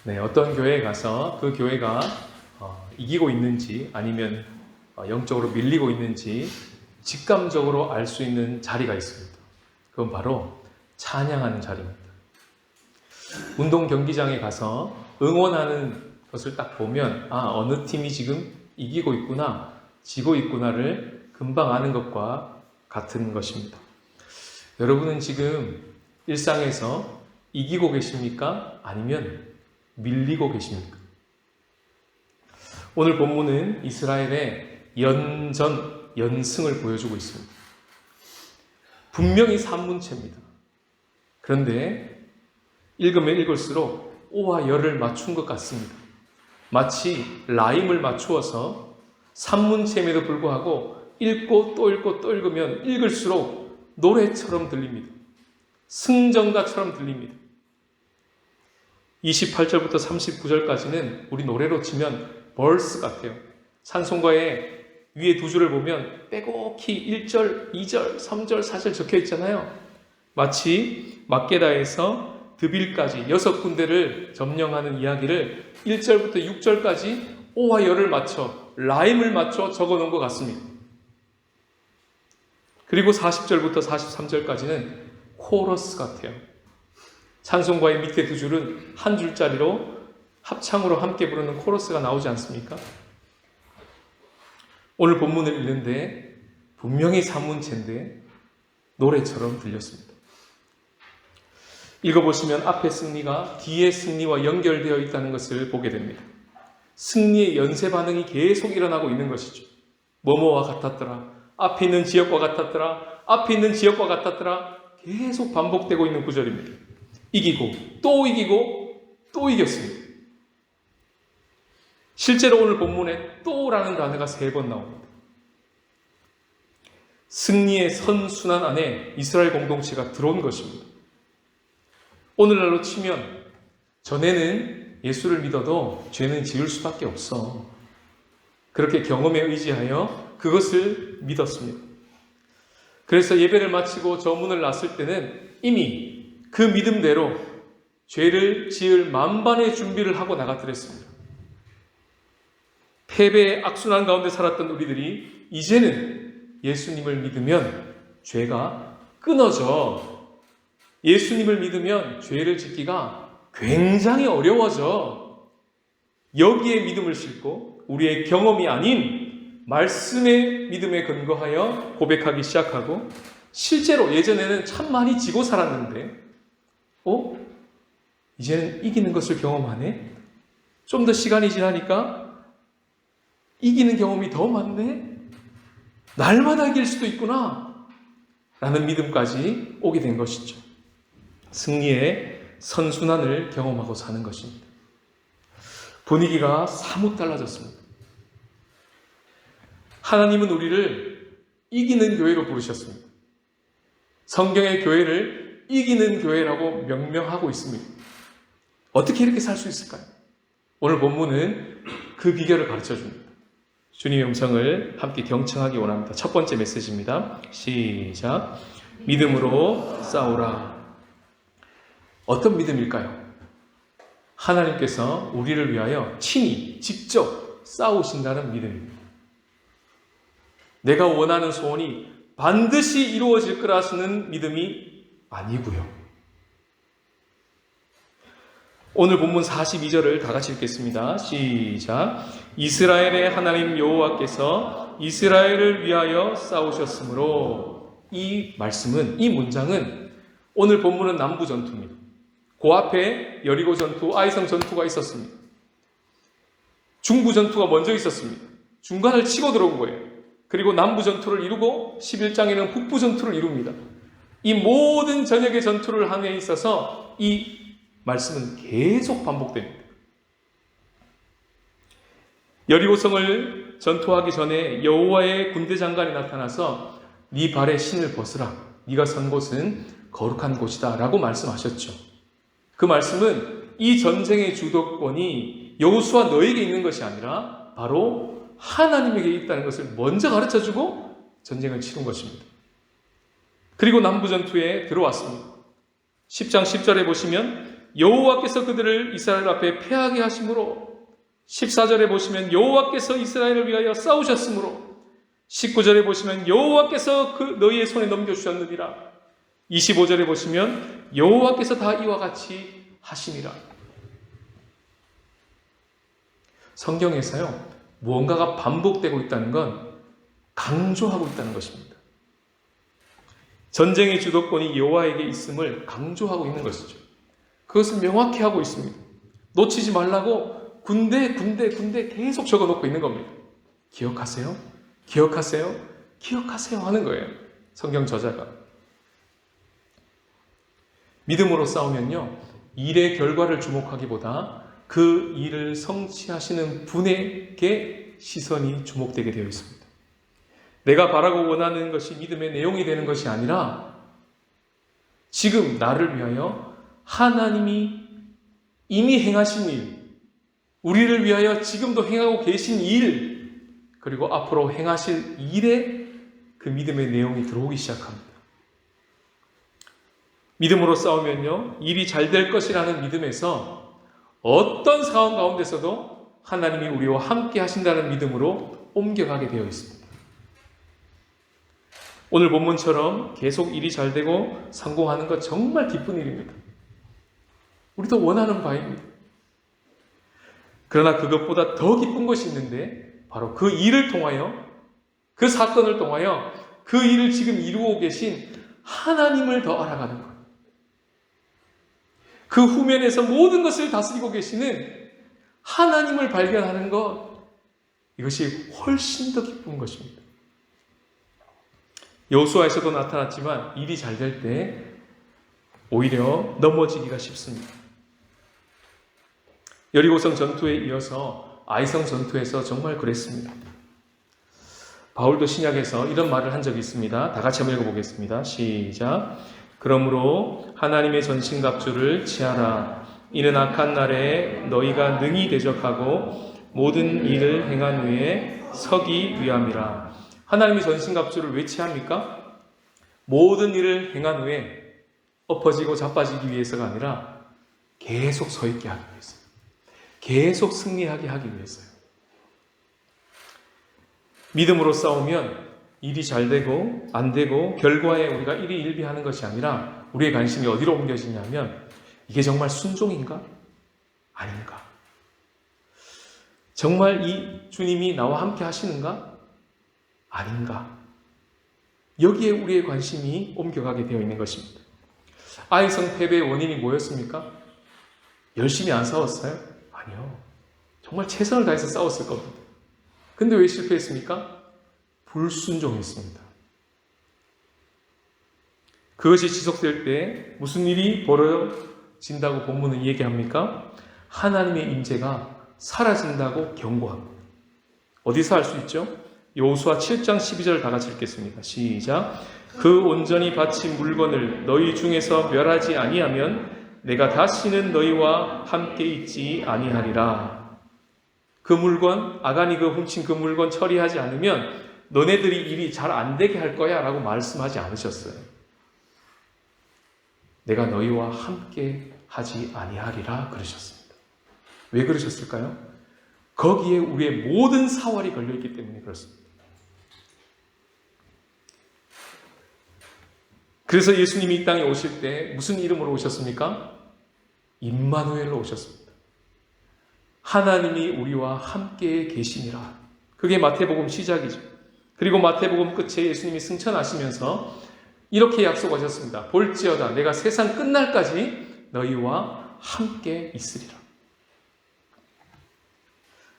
네, 어떤 교회에 가서 그 교회가 이기고 있는지 아니면 영적으로 밀리고 있는지 직감적으로 알 수 있는 자리가 있습니다. 그건 바로 찬양하는 자리입니다. 운동 경기장에 가서 응원하는 것을 딱 보면 어느 팀이 지금 이기고 있구나, 지고 있구나를 금방 아는 것과 같은 것입니다. 여러분은 지금 일상에서 이기고 계십니까? 아니면 밀리고 계십니까? 오늘 본문은 이스라엘의 연승을 보여주고 있습니다. 분명히 산문체입니다. 그런데 읽으면 읽을수록 오와 열을 맞춘 것 같습니다. 마치 라임을 맞추어서 산문체임에도 불구하고 읽고 또 읽고 또 읽으면 읽을수록 노래처럼 들립니다. 승전가처럼 들립니다. 28절부터 39절까지는 우리 노래로 치면 벌스 같아요. 찬송가의 위에 두 줄을 보면 빼곡히 1절, 2절, 3절, 4절 적혀 있잖아요. 마치 막게다에서 드빌까지 6군데를 점령하는 이야기를 1절부터 6절까지 오와 열을 맞춰 라임을 맞춰 적어 놓은 것 같습니다. 그리고 40절부터 43절까지는 코러스 같아요. 찬송가의 밑에 두 줄은 한 줄짜리로 합창으로 함께 부르는 코러스가 나오지 않습니까? 오늘 본문을 읽는데 분명히 산문체인데 노래처럼 들렸습니다. 읽어보시면 앞의 승리가 뒤의 승리와 연결되어 있다는 것을 보게 됩니다. 승리의 연쇄 반응이 계속 일어나고 있는 것이죠. 뭐뭐와 같았더라, 앞에 있는 지역과 같았더라, 앞에 있는 지역과 같았더라, 계속 반복되고 있는 구절입니다. 이기고 또 이겼습니다. 실제로 오늘 본문에 또라는 단어가 3번 나옵니다. 승리의 선순환 안에 이스라엘 공동체가 들어온 것입니다. 오늘날로 치면 전에는 예수를 믿어도 죄는 지을 수밖에 없어. 그렇게 경험에 의지하여 그것을 믿었습니다. 그래서 예배를 마치고 저 문을 났을 때는 이미 그 믿음대로 죄를 지을 만반의 준비를 하고 나가드렸습니다. 패배의 악순환 가운데 살았던 우리들이 이제는 예수님을 믿으면 죄가 끊어져. 예수님을 믿으면 죄를 짓기가 굉장히 어려워져. 여기에 믿음을 싣고 우리의 경험이 아닌 말씀의 믿음에 근거하여 고백하기 시작하고, 실제로 예전에는 참 많이 지고 살았는데 이제는 이기는 것을 경험하네? 좀 더 시간이 지나니까 이기는 경험이 더 많네? 날마다 이길 수도 있구나 라는 믿음까지 오게 된 것이죠. 승리의 선순환을 경험하고 사는 것입니다. 분위기가 사뭇 달라졌습니다. 하나님은 우리를 이기는 교회로 부르셨습니다. 성경의 교회를 이기는 교회라고 명명하고 있습니다. 어떻게 이렇게 살 수 있을까요? 오늘 본문은 그 비결을 가르쳐 줍니다. 주님의 음성을 함께 경청하기 원합니다. 첫 번째 메시지입니다. 시작. 믿음으로 싸우라. 어떤 믿음일까요? 하나님께서 우리를 위하여 친히 직접 싸우신다는 믿음입니다. 내가 원하는 소원이 반드시 이루어질 거라는 믿음이 아니고요. 오늘 본문 42절을 다 같이 읽겠습니다. 시작. 이스라엘의 하나님 여호와께서 이스라엘을 위하여 싸우셨으므로. 이 말씀은, 이 문장은 오늘 본문은 남부 전투입니다. 그 앞에 여리고 전투, 아이성 전투가 있었습니다. 중부 전투가 먼저 있었습니다. 중간을 치고 들어온 거예요. 그리고 남부 전투를 이루고 11장에는 북부 전투를 이룹니다. 이 모든 전역의 전투를 한 해 있어서 이 말씀은 계속 반복됩니다. 여리고성을 전투하기 전에 여호와의 군대 장관이 나타나서 네 발에 신을 벗으라. 네가 선 곳은 거룩한 곳이다 라고 말씀하셨죠. 그 말씀은 이 전쟁의 주도권이 여호수아 너에게 있는 것이 아니라 바로 하나님에게 있다는 것을 먼저 가르쳐주고 전쟁을 치른 것입니다. 그리고 남부전투에 들어왔습니다. 10장 10절에 보시면 여호와께서 그들을 이스라엘 앞에 패하게 하심으로 14절에 보시면 여호와께서 이스라엘을 위하여 싸우셨으므로 19절에 보시면 여호와께서 그 너희의 손에 넘겨주셨느니라 25절에 보시면 여호와께서 다 이와 같이 하시니라. 성경에서요 무언가가 반복되고 있다는 건 강조하고 있다는 것입니다. 전쟁의 주도권이 여호와에게 있음을 강조하고 있는 것이죠. 그것을 명확히 하고 있습니다. 놓치지 말라고 군대 계속 적어놓고 있는 겁니다. 기억하세요? 기억하세요? 기억하세요 하는 거예요. 성경 저자가. 믿음으로 싸우면요 일의 결과를 주목하기보다 그 일을 성취하시는 분에게 시선이 주목되게 되어 있습니다. 내가 바라고 원하는 것이 믿음의 내용이 되는 것이 아니라 지금 나를 위하여 하나님이 이미 행하신 일, 우리를 위하여 지금도 행하고 계신 일, 그리고 앞으로 행하실 일에 그 믿음의 내용이 들어오기 시작합니다. 믿음으로 싸우면요 일이 잘 될 것이라는 믿음에서 어떤 상황 가운데서도 하나님이 우리와 함께 하신다는 믿음으로 옮겨가게 되어 있습니다. 오늘 본문처럼 계속 일이 잘 되고 성공하는 것 정말 기쁜 일입니다. 우리도 원하는 바입니다. 그러나 그것보다 더 기쁜 것이 있는데 바로 그 일을 통하여 그 사건을 통하여 그 일을 지금 이루고 계신 하나님을 더 알아가는 것. 그 후면에서 모든 것을 다스리고 계시는 하나님을 발견하는 것, 이것이 훨씬 더 기쁜 것입니다. 여호수아에서도 나타났지만 일이 잘 될 때 오히려 넘어지기가 쉽습니다. 여리고성 전투에 이어서 아이성 전투에서 정말 그랬습니다. 바울도 신약에서 이런 말을 한 적이 있습니다. 다 같이 한번 읽어보겠습니다. 시작. 그러므로 하나님의 전신갑주를 취하라. 이는 악한 날에 너희가 능히 대적하고 모든 일을 행한 후에 서기 위함이라. 하나님의 전신갑주를 왜 취합니까? 모든 일을 행한 후에 엎어지고 자빠지기 위해서가 아니라 계속 서 있게 하기 위해서, 계속 승리하게 하기 위해서요. 믿음으로 싸우면 일이 잘 되고 안 되고 결과에 우리가 일희일비하는 것이 아니라 우리의 관심이 어디로 옮겨지냐면 이게 정말 순종인가? 아닌가? 정말 이 주님이 나와 함께 하시는가? 아닌가? 여기에 우리의 관심이 옮겨가게 되어 있는 것입니다. 아이성 패배의 원인이 뭐였습니까? 열심히 안 싸웠어요? 아니요. 정말 최선을 다해서 싸웠을 겁니다. 근데 왜 실패했습니까? 불순종했습니다. 그것이 지속될 때 무슨 일이 벌어진다고 본문은 얘기합니까? 하나님의 임재가 사라진다고 경고합니다. 어디서 알 수 있죠? 여호수아 7장 12절 다 같이 읽겠습니다. 시작. 그 온전히 바친 물건을 너희 중에서 멸하지 아니하면 내가 다시는 너희와 함께 있지 아니하리라. 그 물건, 아간이 그 훔친 그 물건 처리하지 않으면 너네들이 일이 잘 안 되게 할 거야 라고 말씀하지 않으셨어요. 내가 너희와 함께 하지 아니하리라 그러셨습니다. 왜 그러셨을까요? 거기에 우리의 모든 사활이 걸려있기 때문에 그렇습니다. 그래서 예수님이 이 땅에 오실 때 무슨 이름으로 오셨습니까? 임마누엘로 오셨습니다. 하나님이 우리와 함께 계시니라. 그게 마태복음 시작이죠. 그리고 마태복음 끝에 예수님이 승천하시면서 이렇게 약속하셨습니다. 볼지어다 내가 세상 끝날까지 너희와 함께 있으리라.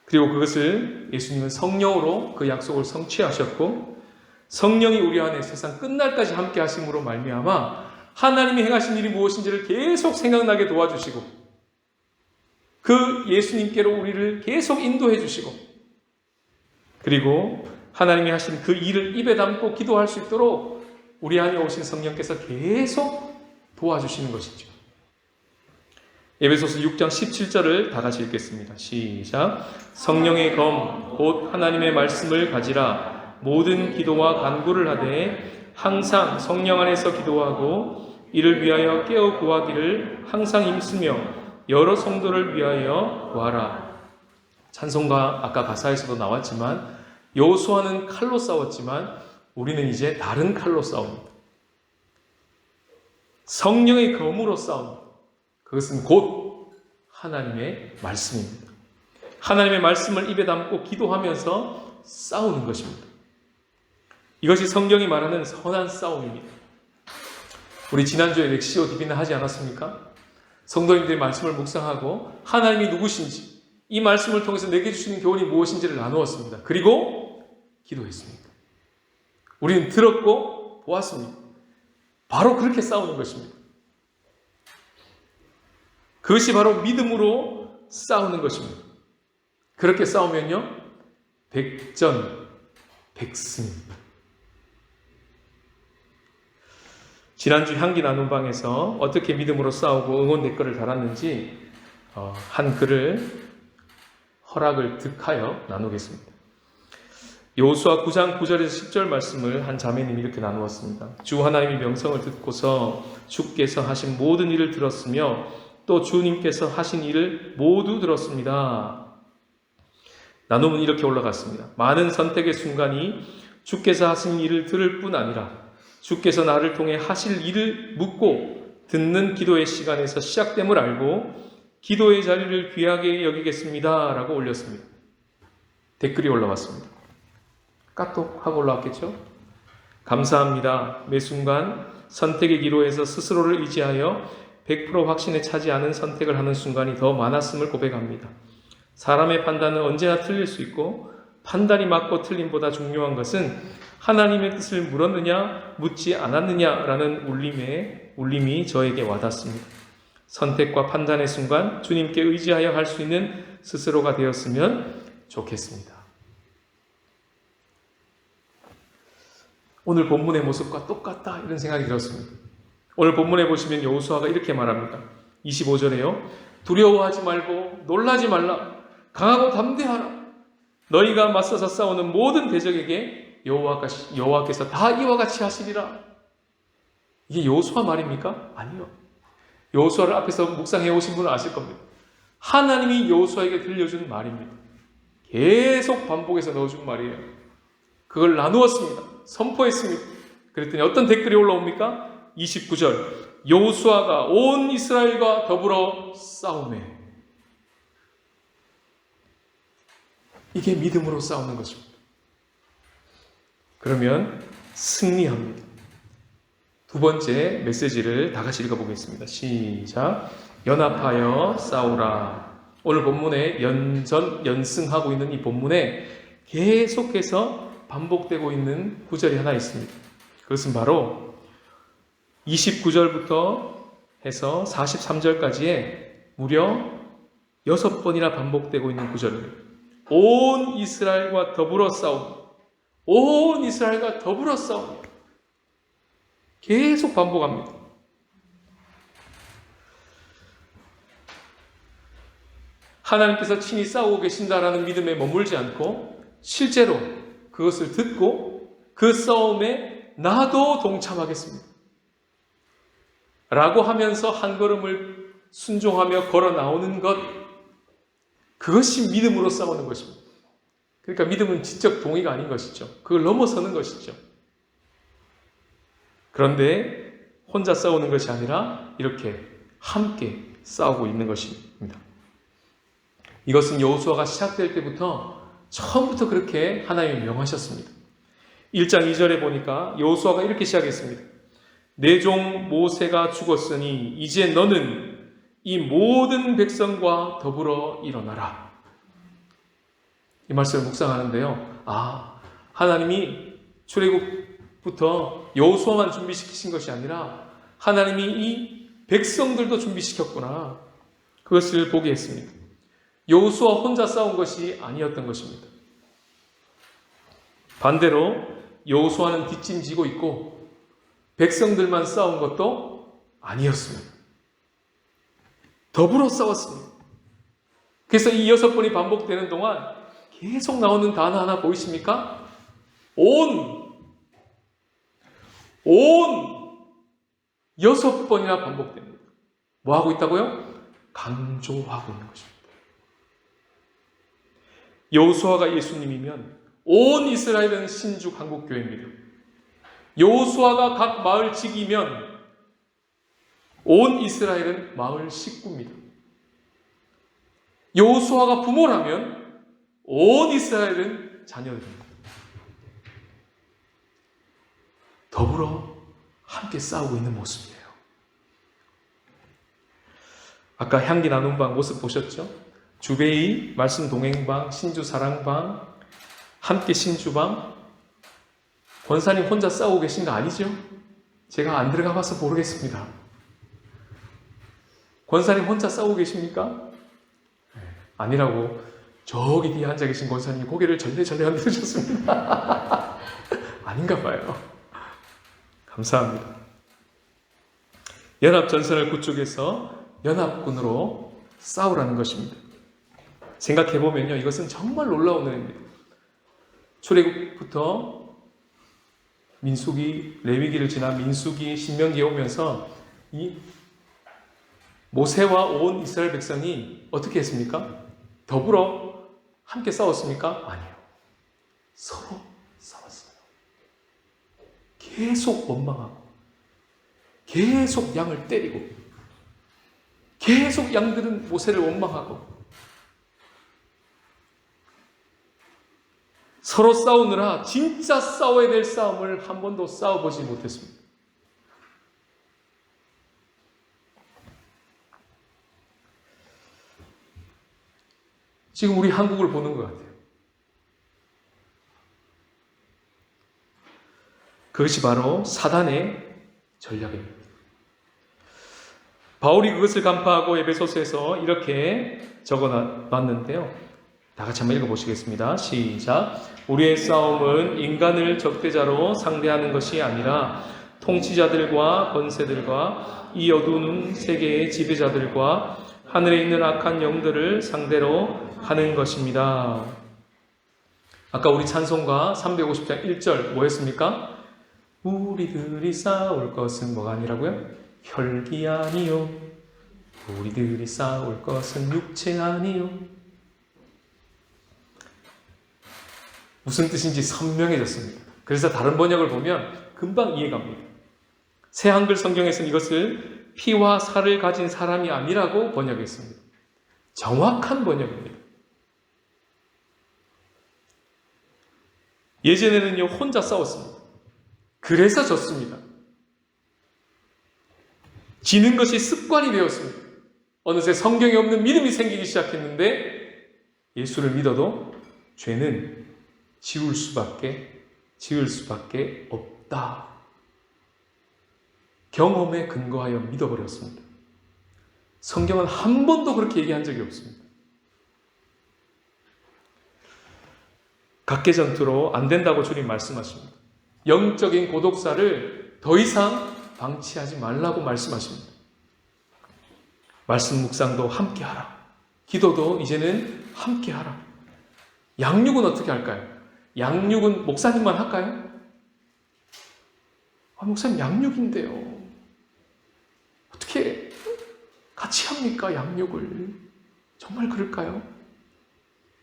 그리고 그것을 예수님은 성령으로 그 약속을 성취하셨고 성령이 우리 안에 세상 끝날까지 함께 하심으로 말미암아 하나님이 행하신 일이 무엇인지를 계속 생각나게 도와주시고 그 예수님께로 우리를 계속 인도해 주시고 그리고 하나님이 하신 그 일을 입에 담고 기도할 수 있도록 우리 안에 오신 성령께서 계속 도와주시는 것이죠. 에베소서 6장 17절을 다 같이 읽겠습니다. 시작. 성령의 검 곧 하나님의 말씀을 가지라. 모든 기도와 간구를 하되 항상 성령 안에서 기도하고 이를 위하여 깨어 구하기를 항상 힘쓰며 여러 성도를 위하여 구하라. 찬송가 아까 가사에서도 나왔지만 여호수아는 칼로 싸웠지만 우리는 이제 다른 칼로 싸웁니다. 성령의 검으로 싸웁니다. 그것은 곧 하나님의 말씀입니다. 하나님의 말씀을 입에 담고 기도하면서 싸우는 것입니다. 이것이 성경이 말하는 선한 싸움입니다. 우리 지난주에 렉시오 디비나 하지 않았습니까? 성도님들의 말씀을 묵상하고 하나님이 누구신지, 이 말씀을 통해서 내게 주시는 교훈이 무엇인지를 나누었습니다. 그리고 기도했습니다. 우리는 들었고 보았습니다. 바로 그렇게 싸우는 것입니다. 그것이 바로 믿음으로 싸우는 것입니다. 그렇게 싸우면요, 백전백승입니다. 지난주 향기 나눔방에서 어떻게 믿음으로 싸우고 응원 댓글을 달았는지 한 글을 허락을 득하여 나누겠습니다. 여호수아 9장 9절에서 10절 말씀을 한 자매님이 이렇게 나누었습니다. 주 하나님의 명성을 듣고서 주께서 하신 모든 일을 들었으며 또 주님께서 하신 일을 모두 들었습니다. 나눔은 이렇게 올라갔습니다. 많은 선택의 순간이 주께서 하신 일을 들을 뿐 아니라 주께서 나를 통해 하실 일을 묻고 듣는 기도의 시간에서 시작됨을 알고 기도의 자리를 귀하게 여기겠습니다 라고 올렸습니다. 댓글이 올라왔습니다. 까똑 하고 올라왔겠죠? 감사합니다. 매 순간 선택의 기로에서 스스로를 의지하여 100% 확신에 차지 않은 선택을 하는 순간이 더 많았음을 고백합니다. 사람의 판단은 언제나 틀릴 수 있고 판단이 맞고 틀림보다 중요한 것은 하나님의 뜻을 물었느냐 묻지 않았느냐라는 울림이 저에게 와닿습니다. 선택과 판단의 순간 주님께 의지하여 할 수 있는 스스로가 되었으면 좋겠습니다. 오늘 본문의 모습과 똑같다 이런 생각이 들었습니다. 오늘 본문에 보시면 여호수아가 이렇게 말합니다. 25절에요. 두려워하지 말고 놀라지 말라. 강하고 담대하라. 너희가 맞서서 싸우는 모든 대적에게 여호와께서 다 이와 같이 하시리라. 이게 여호수아 말입니까? 아니요. 여호수아를 앞에서 묵상해 오신 분은 아실 겁니다. 하나님이 여호수아에게 들려준 말입니다. 계속 반복해서 넣어준 말이에요. 그걸 나누었습니다. 선포했습니다. 그랬더니 어떤 댓글이 올라옵니까? 29절 여호수아가 온 이스라엘과 더불어 싸우매. 이게 믿음으로 싸우는 것입니다. 그러면 승리합니다. 두 번째 메시지를 다 같이 읽어보겠습니다. 시작. 연합하여 싸우라. 오늘 본문에 연승하고 있는 이 본문에 계속해서 반복되고 있는 구절이 하나 있습니다. 그것은 바로 29절부터 해서 43절까지의 무려 6번이나 반복되고 있는 구절입니다. 온 이스라엘과 더불어 싸움. 온 이스라엘과 더불어 싸움. 계속 반복합니다. 하나님께서 친히 싸우고 계신다라는 믿음에 머물지 않고 실제로 그것을 듣고 그 싸움에 나도 동참하겠습니다. 라고 하면서 한 걸음을 순종하며 걸어 나오는 것, 그것이 믿음으로 싸우는 것입니다. 그러니까 믿음은 지적 동의가 아닌 것이죠. 그걸 넘어서는 것이죠. 그런데 혼자 싸우는 것이 아니라 이렇게 함께 싸우고 있는 것입니다. 이것은 여호수아가 시작될 때부터 처음부터 그렇게 하나님이 명하셨습니다. 1장 2절에 보니까 여호수아가 이렇게 시작했습니다. 내 종 모세가 죽었으니 이제 너는 이 모든 백성과 더불어 일어나라. 이 말씀을 묵상하는데요. 하나님이 출애굽부터 여호수아만 준비시키신 것이 아니라 하나님이 이 백성들도 준비시켰구나. 그것을 보게 했습니다. 여호수아 혼자 싸운 것이 아니었던 것입니다. 반대로 여호수아는 뒷짐지고 있고 백성들만 싸운 것도 아니었습니다. 더불어 싸웠습니다. 그래서 이 6번이 반복되는 동안 계속 나오는 단어 하나 보이십니까? 온. 6번이나 반복됩니다. 뭐 하고 있다고요? 강조하고 있는 것입니다. 여호수아가 예수님이면 온 이스라엘은 신죽 한국교회입니다. 여호수아가 각 마을 직이면 온 이스라엘은 마을 식구입니다. 여호수아가 부모라면 온 이스라엘은 자녀들입니다. 더불어 함께 싸우고 있는 모습이에요. 아까 향기 나눔방 모습 보셨죠? 주베이, 말씀 동행방, 신주 사랑방, 함께 신주방. 권사님 혼자 싸우고 계신 거 아니죠? 제가 안 들어가 봐서 모르겠습니다. 권사님 혼자 싸우고 계십니까? 아니라고 저기 뒤에 앉아 계신 권사님이 고개를 절레절레 흔드셨습니다. 아닌가 봐요. 감사합니다. 연합전선을 구축해서 연합군으로 싸우라는 것입니다. 생각해보면요, 이것은 정말 놀라운 은혜입니다. 출애굽부터 민수기, 레위기를 지나 민수기, 신명기에 오면서 이 모세와 온 이스라엘 백성이 어떻게 했습니까? 더불어 함께 싸웠습니까? 아니요. 서로 싸웠어요. 계속 원망하고, 계속 양을 때리고, 계속 양들은 모세를 원망하고, 서로 싸우느라 진짜 싸워야 될 싸움을 한 번도 싸워보지 못했습니다. 지금 우리 한국을 보는 것 같아요. 그것이 바로 사단의 전략입니다. 바울이 그것을 간파하고 에베소서에서 이렇게 적어놨는데요. 다 같이 한번 읽어보시겠습니다. 시작. 우리의 싸움은 인간을 적대자로 상대하는 것이 아니라 통치자들과 권세들과 이 어두운 세계의 지배자들과 하늘에 있는 악한 영들을 상대로 하는 것입니다. 아까 우리 찬송가 350장 1절 뭐였습니까? 우리들이 싸울 것은 뭐가 아니라고요? 혈기 아니요. 우리들이 싸울 것은 육체 아니요. 무슨 뜻인지 선명해졌습니다. 그래서 다른 번역을 보면 금방 이해갑니다. 새 한글 성경에서는 이것을 피와 살을 가진 사람이 아니라고 번역했습니다. 정확한 번역입니다. 예전에는요, 혼자 싸웠습니다. 그래서 졌습니다. 지는 것이 습관이 되었습니다. 어느새 성경에 없는 믿음이 생기기 시작했는데 예수를 믿어도 죄는 지을 수밖에 없다. 경험에 근거하여 믿어버렸습니다. 성경은 한 번도 그렇게 얘기한 적이 없습니다. 각계전투로 안 된다고 주님 말씀하십니다. 영적인 고독사를 더 이상 방치하지 말라고 말씀하십니다. 말씀 묵상도 함께 하라. 기도도 이제는 함께 하라. 양육은 어떻게 할까요? 양육은 목사님만 할까요? 목사님 양육인데요. 어떻게 같이 합니까? 양육을. 정말 그럴까요?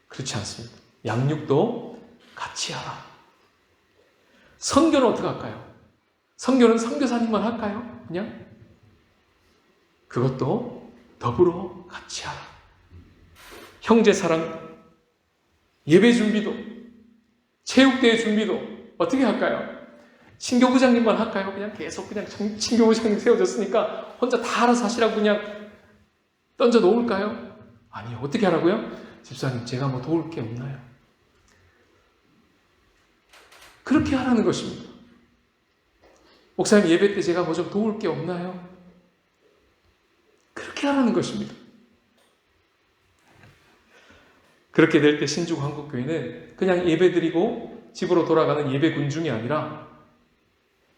그렇지 않습니다. 양육도 같이 하라. 선교는 어떻게 할까요? 선교는 선교사님만 할까요? 그냥? 그것도 더불어 같이 하라. 형제 사랑, 예배 준비도, 체육대회 준비도 어떻게 할까요? 친교부장님만 할까요? 그냥 계속 그냥 친교부장님 세워졌으니까 혼자 다 알아서 하시라고 그냥 던져 놓을까요? 아니요. 어떻게 하라고요? 집사님, 제가 뭐 도울 게 없나요? 그렇게 하라는 것입니다. 목사님, 예배 때 제가 뭐 좀 도울 게 없나요? 그렇게 하라는 것입니다. 그렇게 될 때 신중 한국교회는 그냥 예배드리고 집으로 돌아가는 예배 군중이 아니라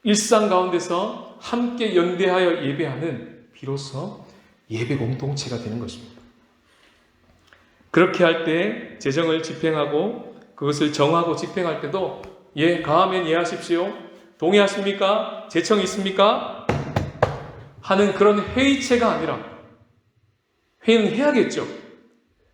일상 가운데서 함께 연대하여 예배하는 비로소 예배 공동체가 되는 것입니다. 그렇게 할 때 재정을 집행하고 그것을 정하고 집행할 때도 가하면 하십시오. 동의하십니까? 재청이 있습니까? 하는 그런 회의체가 아니라, 회의는 해야겠죠.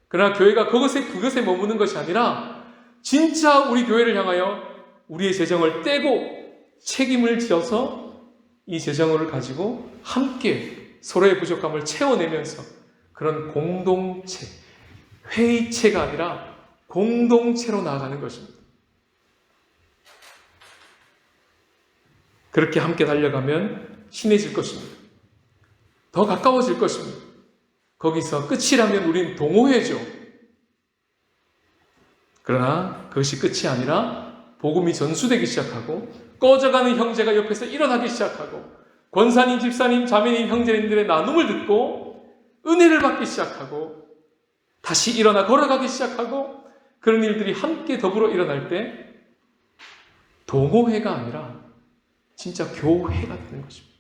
그러나 교회가 그것에 머무는 것이 아니라 진짜 우리 교회를 향하여 우리의 재정을 떼고 책임을 지어서 이 재정을 가지고 함께 서로의 부족함을 채워내면서 그런 공동체, 회의체가 아니라 공동체로 나아가는 것입니다. 그렇게 함께 달려가면 친해질 것입니다. 더 가까워질 것입니다. 거기서 끝이라면 우리는 동호회죠. 그러나 그것이 끝이 아니라 복음이 전수되기 시작하고 꺼져가는 형제가 옆에서 일어나기 시작하고 권사님, 집사님, 자매님, 형제님들의 나눔을 듣고 은혜를 받기 시작하고 다시 일어나 걸어가기 시작하고 그런 일들이 함께 더불어 일어날 때 동호회가 아니라 진짜 교회가 되는 것입니다.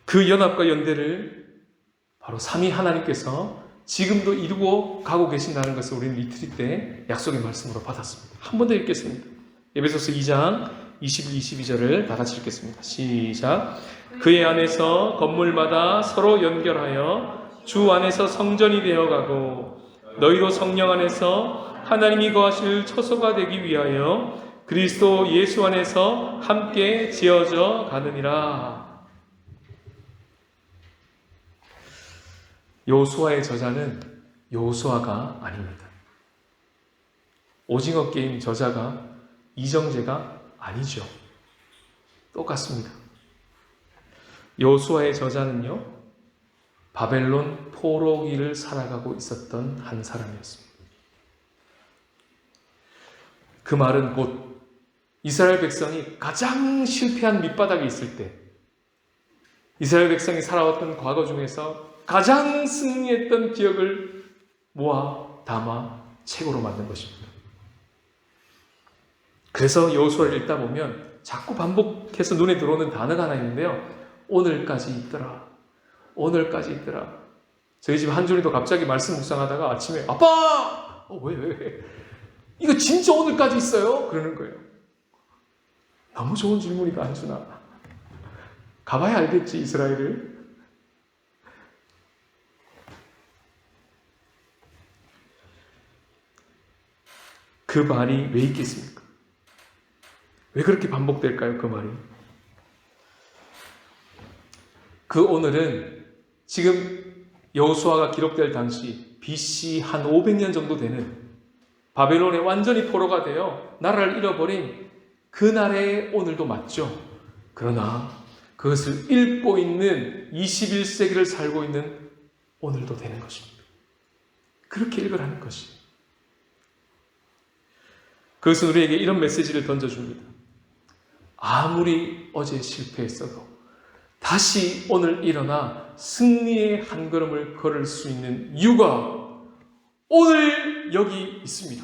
그 연합과 연대를 바로 삼위 하나님께서 지금도 이루어 가고 계신다는 것을 우리는 리트릿 때 약속의 말씀으로 받았습니다. 한 번 더 읽겠습니다. 에베소서 2장 21, 22절을 다 같이 읽겠습니다. 시작. 그의 안에서 건물마다 서로 연결하여 주 안에서 성전이 되어가고 너희도 성령 안에서 하나님이 거하실 처소가 되기 위하여 그리스도 예수 안에서 함께 지어져 가느니라. 여호수아의 저자는 여호수아가 아닙니다. 오징어 게임 저자가 이정재가 아니죠. 똑같습니다. 여호수아의 저자는요, 바벨론 포로기를 살아가고 있었던 한 사람이었습니다. 그 말은 곧 이스라엘 백성이 가장 실패한 밑바닥에 있을 때 이스라엘 백성이 살아왔던 과거 중에서 가장 승리했던 기억을 모아 담아 책으로 만든 것입니다. 그래서 여호수아를 읽다 보면 자꾸 반복해서 눈에 들어오는 단어가 하나 있는데요. 오늘까지 있더라. 오늘까지 있더라. 저희 집 한준이도 갑자기 말씀 묵상하다가 아침에 아빠! 왜? 이거 진짜 오늘까지 있어요? 그러는 거예요. 너무 좋은 질문이다, 한준아. 가봐야 알겠지, 이스라엘을. 그 말이 왜 있겠습니까? 왜 그렇게 반복될까요? 그 말이. 그 오늘은 지금 여호수아가 기록될 당시 BC 한 500년 정도 되는 바벨론에 완전히 포로가 되어 나라를 잃어버린 그날의 오늘도 맞죠. 그러나 그것을 읽고 있는 21세기를 살고 있는 오늘도 되는 것입니다. 그렇게 읽으라는 것이. 그것은 우리에게 이런 메시지를 던져줍니다. 아무리 어제 실패했어도 다시 오늘 일어나 승리의 한 걸음을 걸을 수 있는 이유가 오늘 여기 있습니다.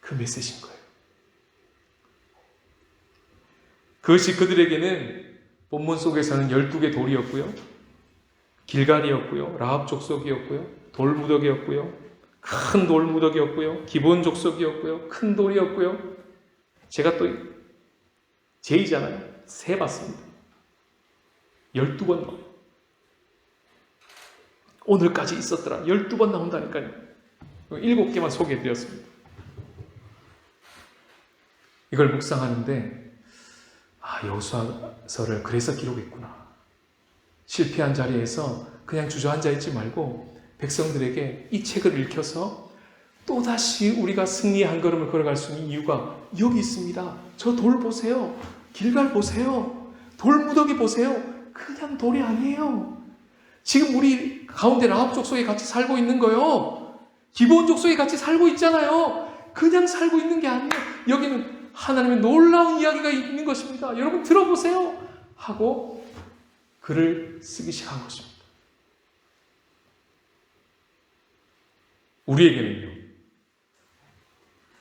그 메시지인 거예요. 그것이 그들에게는 본문 속에서는 12개 돌이었고요. 길갈이었고요. 라합 족속이었고요. 돌무더기였고요. 큰 돌무더기였고요. 기본 족속이었고요. 큰 돌이었고요. 제가 또 제이잖아요. 세봤습니다. 12번 나와요. 오늘까지 있었더라. 12번 나온다니까요. 7개만 소개해드렸습니다. 이걸 묵상하는데 여호수아서를 그래서 기록했구나. 실패한 자리에서 그냥 주저앉아 있지 말고 백성들에게 이 책을 읽혀서 또다시 우리가 승리의 한 걸음을 걸어갈 수 있는 이유가 여기 있습니다. 저 돌 보세요. 길갈 보세요. 돌무더기 보세요. 그냥 돌이 아니에요. 지금 우리 가운데 라합 족속에 같이 살고 있는 거요. 기본 족속에 같이 살고 있잖아요. 그냥 살고 있는 게 아니에요. 여기는 하나님의 놀라운 이야기가 있는 것입니다. 여러분 들어보세요. 하고 글을 쓰기 시작한 것입니다. 우리에게는요,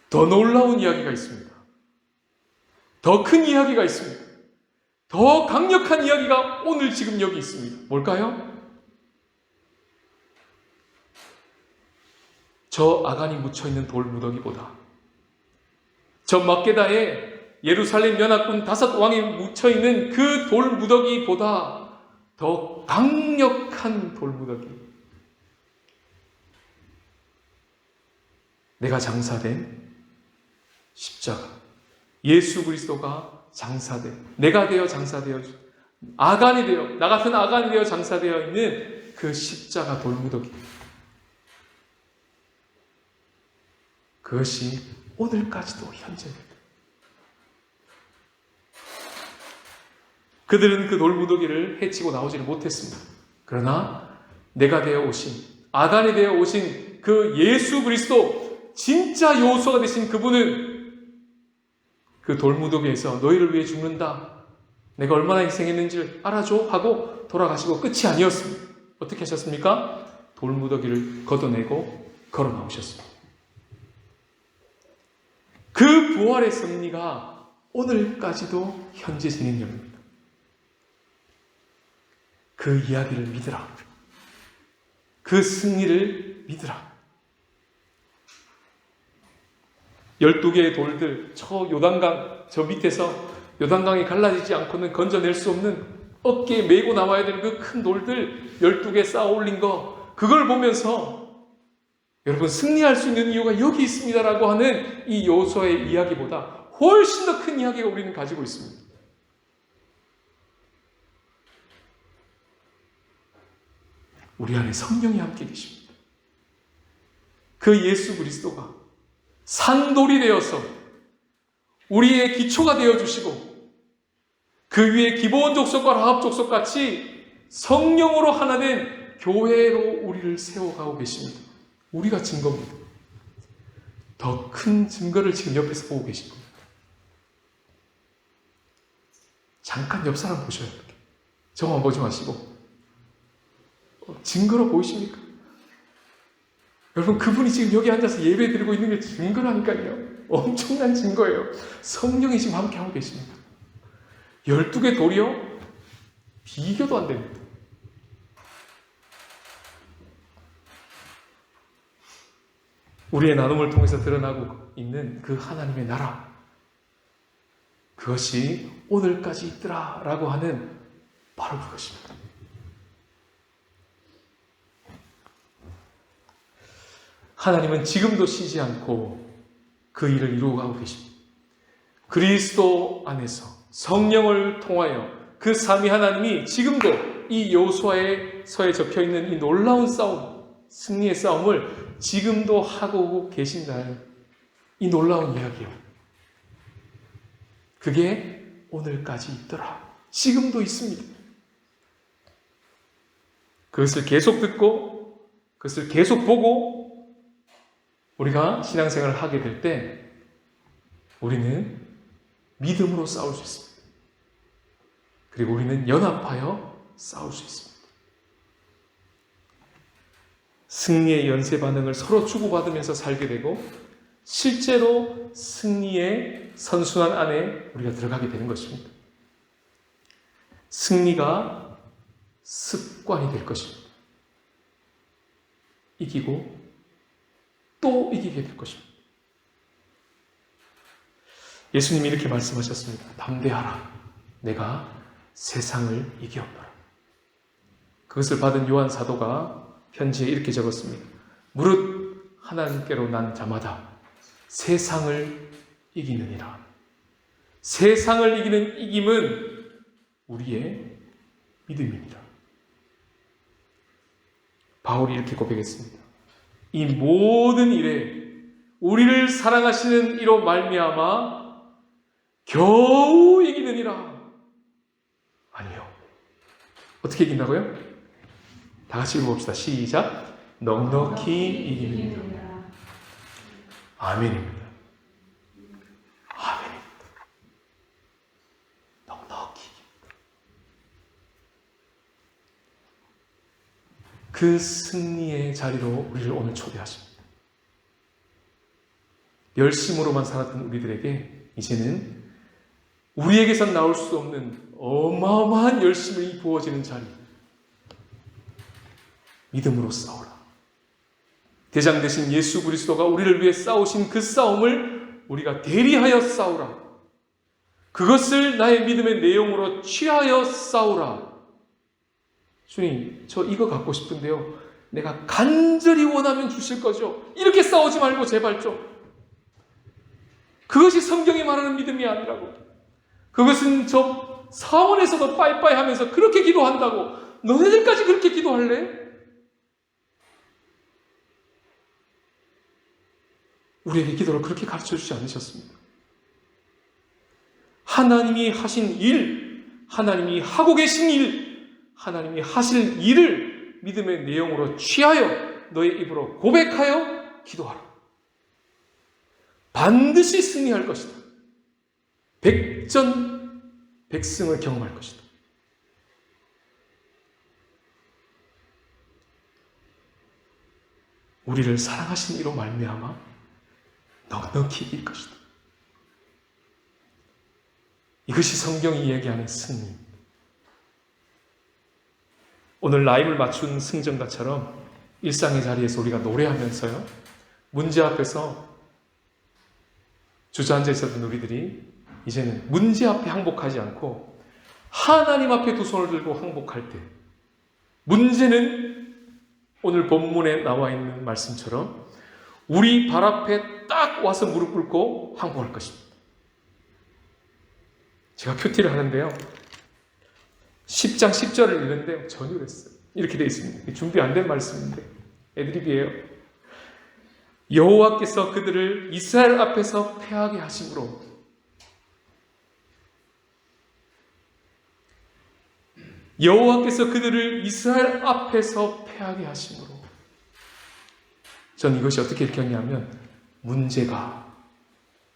더 놀라운 이야기가 있습니다. 더 큰 이야기가 있습니다. 더 강력한 이야기가 오늘 지금 여기 있습니다. 뭘까요? 저 아간이 묻혀있는 돌무더기보다 저 막게다에 예루살렘 연합군 5왕이 묻혀있는 그 돌무더기보다 더 강력한 돌무더기, 내가 장사된 십자가, 예수 그리스도가 장사된, 내가 되어 장사되어, 아간이 되어, 나 같은 아간이 되어 장사되어 있는 그 십자가 돌무더기, 그것이 오늘까지도 현재입니다. 그들은 그 돌무더기를 해치고 나오지를 못했습니다. 그러나 내가 되어 오신, 아간이 되어 오신 그 예수 그리스도, 진짜 여호수아가 되신 그분은 그 돌무더기에서 너희를 위해 죽는다, 내가 얼마나 희생했는지를 알아줘 하고 돌아가시고 끝이 아니었습니다. 어떻게 하셨습니까? 돌무더기를 걷어내고 걸어 나오셨습니다. 그 부활의 승리가 오늘까지도 현재 진행형입니다. 그 이야기를 믿으라. 그 승리를 믿으라. 12개의 돌들, 저 요단강, 저 밑에서 요단강이 갈라지지 않고는 건져낼 수 없는, 어깨에 메고 나와야 되는 그 큰 돌들 12개 쌓아 올린 거, 그걸 보면서 여러분, 승리할 수 있는 이유가 여기 있습니다라고 하는 이 여호수아의 이야기보다 훨씬 더 큰 이야기가 우리는 가지고 있습니다. 우리 안에 성령이 함께 계십니다. 그 예수 그리스도가 산돌이 되어서 우리의 기초가 되어주시고, 그 위에 기본 족속과 라합 족속 같이 성령으로 하나 된 교회로 우리를 세워가고 계십니다. 우리가 증거입니다. 더 큰 증거를 지금 옆에서 보고 계신 겁니다. 잠깐 옆 사람 보셔요. 이렇게. 저만 보지 마시고. 증거로 보이십니까? 여러분, 그분이 지금 여기 앉아서 예배 드리고 있는 게 증거라니까요. 엄청난 증거예요. 성령이 지금 함께 하고 계십니다. 12개 돌이요? 비교도 안 됩니다. 우리의 나눔을 통해서 드러나고 있는 그 하나님의 나라, 그것이 오늘까지 있더라 라고 하는 바로 그것입니다. 하나님은 지금도 쉬지 않고 그 일을 이루어가고 계십니다. 그리스도 안에서 성령을 통하여 그 삼위 하나님이 지금도 이 여호수아서에 적혀있는 이 놀라운 싸움, 승리의 싸움을 지금도 하고 계신다는 이 놀라운 이야기요. 그게 오늘까지 있더라. 지금도 있습니다. 그것을 계속 듣고, 그것을 계속 보고, 우리가 신앙생활을 하게 될 때 우리는 믿음으로 싸울 수 있습니다. 그리고 우리는 연합하여 싸울 수 있습니다. 승리의 연쇄 반응을 서로 주고받으면서 살게 되고, 실제로 승리의 선순환 안에 우리가 들어가게 되는 것입니다. 승리가 습관이 될 것입니다. 이기고 또 이기게 될 것입니다. 예수님이 이렇게 말씀하셨습니다. 담대하라. 내가 세상을 이기었노라. 그것을 받은 요한 사도가 편지에 이렇게 적었습니다. 무릇 하나님께로 난 자마다 세상을 이기느니라. 세상을 이기는 이김은 우리의 믿음입니다. 바울이 이렇게 고백했습니다. 이 모든 일에 우리를 사랑하시는 이로 말미암아 겨우 이기느니라. 아니요. 어떻게 이긴다고요? 다 같이 읽어봅시다. 시작. 넉넉히 이기느니라. 아멘입니다. 아멘입니다. 넉넉히. 그 승리의 자리로 우리를 오늘 초대하십니다. 열심으로만 살았던 우리들에게 이제는 우리에게선 나올 수 없는 어마어마한 열심이 부어지는 자리, 믿음으로 싸우라. 대장 되신 예수 그리스도가 우리를 위해 싸우신 그 싸움을 우리가 대리하여 싸우라. 그것을 나의 믿음의 내용으로 취하여 싸우라. 주님, 저 이거 갖고 싶은데요. 내가 간절히 원하면 주실 거죠. 이렇게 싸우지 말고 제발 좀. 그것이 성경이 말하는 믿음이 아니라고. 그것은 저 사원에서도 빠이빠이 하면서 그렇게 기도한다고. 너네들까지 그렇게 기도할래? 우리에게 기도를 그렇게 가르쳐주지 않으셨습니다. 하나님이 하신 일, 하나님이 하고 계신 일, 하나님이 하실 일을 믿음의 내용으로 취하여 너의 입으로 고백하여 기도하라. 반드시 승리할 것이다. 백전백승을 경험할 것이다. 우리를 사랑하신 이로 말미암아 넉넉히 이길 것이다. 이것이 성경이 얘기하는 승리. 오늘 라임을 맞춘 승전가처럼 일상의 자리에서 우리가 노래하면서요, 문제 앞에서 주저앉아 있었던 우리들이 이제는 문제 앞에 항복하지 않고 하나님 앞에 두 손을 들고 항복할 때, 문제는 오늘 본문에 나와 있는 말씀처럼 우리 발 앞에 딱 와서 무릎 꿇고 항복할 것입니다. 제가 큐티를 하는데요, 10장 10절을 읽는데 전율했어요. 이렇게 되어 있습니다. 준비 안 된 말씀인데 애드립이에요. 여호와께서 그들을 이스라엘 앞에서 패하게 하심으로, 여호와께서 그들을 이스라엘 앞에서 패하게 하심으로. 전 이것이 어떻게 읽혔냐면, 문제가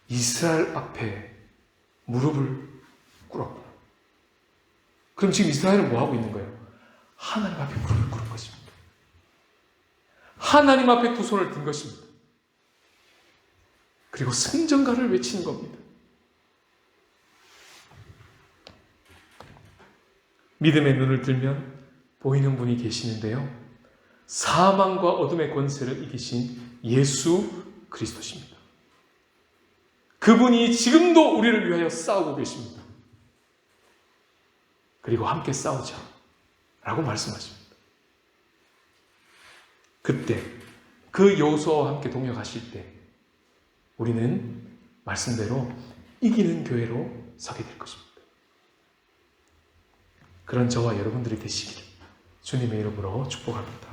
이스라엘 앞에 무릎을 꿇었구나. 그럼 지금 이스라엘은 뭐 하고 있는 거예요? 하나님 앞에 무릎을 꿇은 것입니다. 하나님 앞에 두 손을 든 것입니다. 그리고 승전가를 외치는 겁니다. 믿음의 눈을 들면 보이는 분이 계시는데요, 사망과 어둠의 권세를 이기신 예수 그리스도십니다. 그분이 지금도 우리를 위하여 싸우고 계십니다. 그리고 함께 싸우자 라고 말씀하십니다. 그때 그 여호수아와 함께 동역하실 때 우리는 말씀대로 이기는 교회로 서게 될 것입니다. 그런 저와 여러분들이 되시기를 주님의 이름으로 축복합니다.